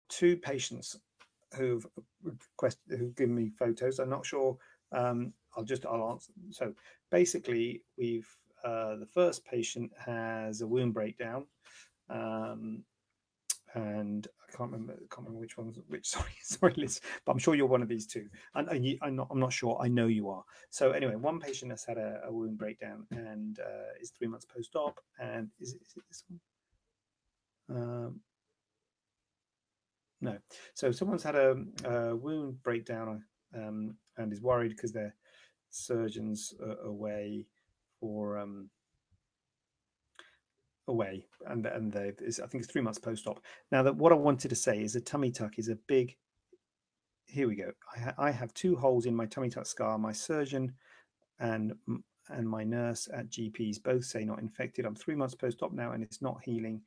two patients who've given me photos. I'm not sure. I'll answer. So basically, we've the first patient has a wound breakdown, and I can't remember which ones. Sorry, Liz. But I'm sure you're one of these two. And I'm not sure. I know you are. So anyway, one patient has had a wound breakdown and is 3 months post-op. And is it this one? No. So someone's had a wound breakdown and is worried because their surgeons are away for and I think it's 3 months post-op. Now, that what I wanted to say is a tummy tuck is a big. Here we go. I have 2 holes in my tummy tuck scar. My surgeon and my nurse at GPs both say not infected. I'm 3 months post-op now and it's not healing.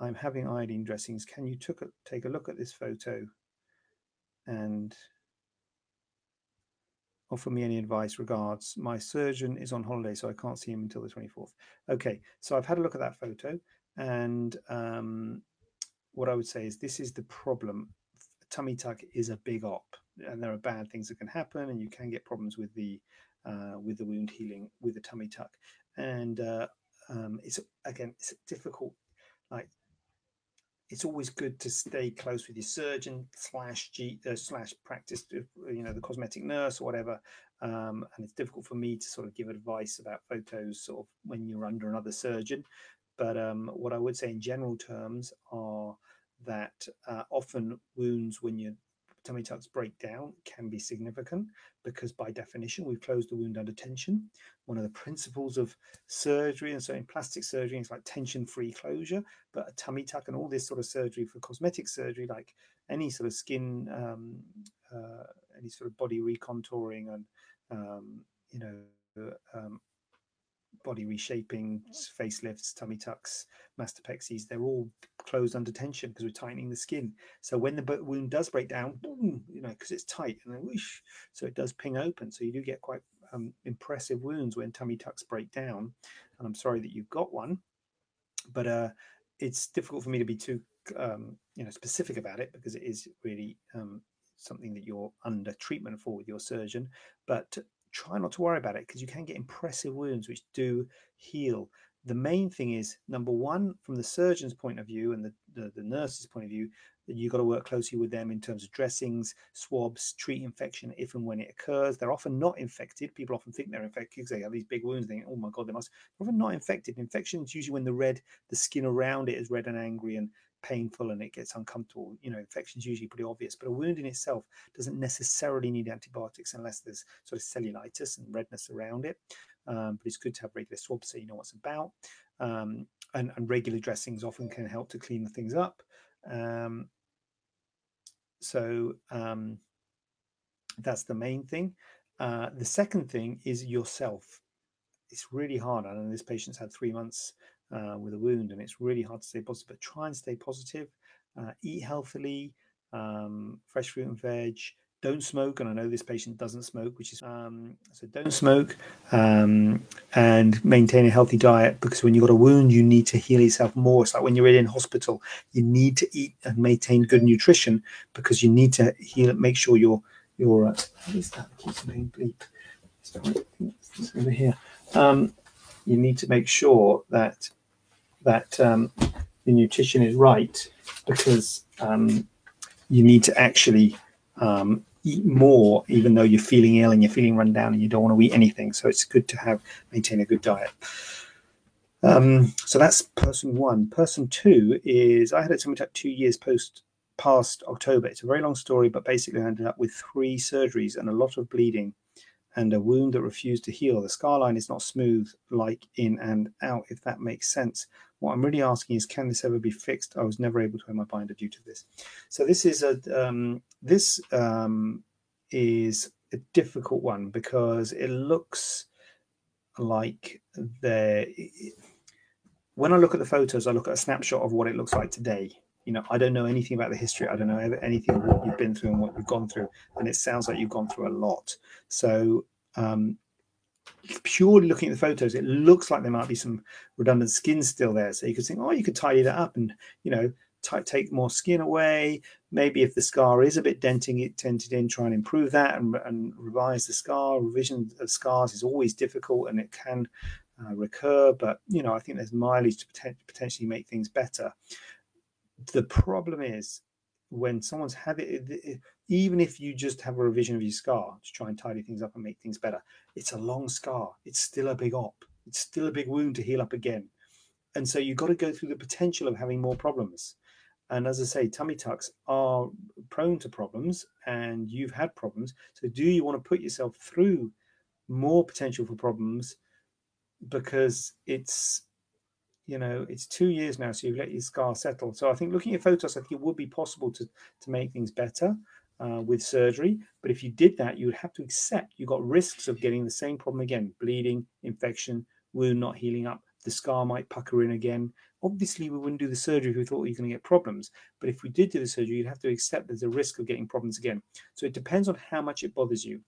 I'm having iodine dressings. Can you take a look at this photo and offer me any advice? Regards. My surgeon is on holiday, so I can't see him until the 24th. Okay, so I've had a look at that photo, and what I would say is this is the problem. Tummy tuck is a big op, and there are bad things that can happen, and you can get problems with the wound healing with the tummy tuck. And it's difficult. Like, it's always good to stay close with your surgeon slash practice, the cosmetic nurse or whatever. And it's difficult for me to sort of give advice about photos sort of when you're under another surgeon. But what I would say in general terms are that often wounds, when your tummy tucks break down, can be significant because by definition we've closed the wound under tension. One of the principles of surgery, and so in plastic surgery, it's like tension-free closure. But a tummy tuck and all this sort of surgery for cosmetic surgery, like any sort of skin, any sort of body recontouring and body reshaping, facelifts, tummy tucks, mastopexies, they're all closed under tension because we're tightening the skin. So when the wound does break down, boom, because it's tight, and then whoosh, so it does ping open. So you do get quite impressive wounds when tummy tucks break down. And I'm sorry that you've got one, but it's difficult for me to be too specific about it because it is really something that you're under treatment for with your surgeon. But try not to worry about it because you can get impressive wounds which do heal. The main thing is, number one, from the surgeon's point of view and the nurse's point of view, that you've got to work closely with them in terms of dressings, swabs, treat infection if and when it occurs. They're often not infected. People often think they're infected because they have these big wounds. They think, oh my God, they're often not infected. Infection is usually when the skin around it is red and angry and painful and it gets uncomfortable. Infection is usually pretty obvious, but a wound in itself doesn't necessarily need antibiotics unless there's sort of cellulitis and redness around it. But it's good to have regular swabs so you know what's about. And regular dressings often can help to clean things up. So that's the main thing. The second thing is yourself. It's really hard. I know this patient's had 3 months with a wound, and it's really hard to stay positive. But try and stay positive. Eat healthily, fresh fruit and veg. Don't smoke, and I know this patient doesn't smoke, which is so don't smoke, and maintain a healthy diet, because when you've got a wound, you need to heal yourself more. It's like when you're in hospital, you need to eat and maintain good nutrition because you need to heal. Make sure you're. What is that? It keeps saying bleep. It's over here. You need to make sure that the nutrition is right, because you need to actually eat more, even though you're feeling ill and you're feeling run down and you don't want to eat anything. So it's good to maintain a good diet. So that's person one. Person two is, I had a tummy tuck 2 years past October. It's a very long story, but basically I ended up with 3 surgeries and a lot of bleeding and a wound that refused to heal. The scar line is not smooth like in and out, if that makes sense. What I'm really asking is, can this ever be fixed? I was never able to wear my binder due to this. So this is is a difficult one because it looks like when I look at the photos, I look at a snapshot of what it looks like today. I don't know anything about the history. I don't know anything of what you've been through and what you've gone through. And it sounds like you've gone through a lot. So purely looking at the photos, it looks like there might be some redundant skin still there. So you could think, oh, you could tidy that up and, take more skin away. Maybe if the scar is a bit dented in, try and improve that and revise the scar. Revision of scars is always difficult and it can recur, but I think there's mileage to potentially make things better. The problem is when someone's had it, even if you just have a revision of your scar to try and tidy things up and make things better, it's a long scar. It's still a big op. It's still a big wound to heal up again. And so you've got to go through the potential of having more problems. And as I say, tummy tucks are prone to problems and you've had problems. So do you want to put yourself through more potential for problems because it's 2 years now, so you've let your scar settle. So I think looking at photos, I think it would be possible to make things better with surgery. But if you did that, you would have to accept you've got risks of getting the same problem again: bleeding, infection, wound not healing up. The scar might pucker in again. Obviously, we wouldn't do the surgery if we thought you were going to get problems. But if we did do the surgery, you'd have to accept there's a risk of getting problems again. So it depends on how much it bothers you.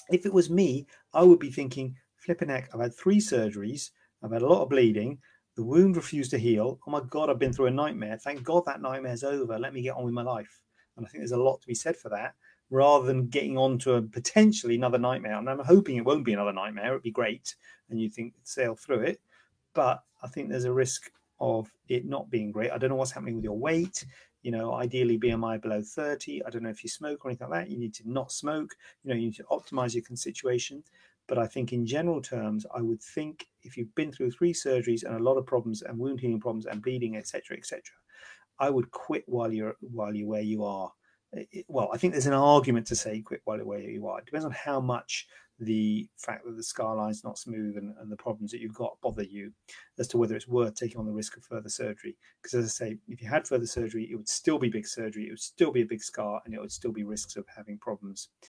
If it was me, I would be thinking, flipping heck, I've had 3 surgeries, I've had a lot of bleeding, the wound refused to heal. Oh my God, I've been through a nightmare. Thank God that nightmare's over. Let me get on with my life. And I think there's a lot to be said for that, rather than getting on to a potentially another nightmare. And I'm hoping it won't be another nightmare. It'd be great. And you think sail through it. But I think there's a risk of it not being great. I don't know what's happening with your weight. Ideally BMI below 30. I don't know if you smoke or anything like that. You need to not smoke. You need to optimize your situation. But I think in general terms, I would think if you've been through 3 surgeries and a lot of problems and wound healing problems and bleeding, etc., etc., I would quit while you're where you are. Well, I think there's an argument to say quit while you're where you are. It depends on how much the fact that the scar line's not smooth and the problems that you've got bother you, as to whether it's worth taking on the risk of further surgery. Because as I say, if you had further surgery, it would still be big surgery, it would still be a big scar, and it would still be risks of having problems.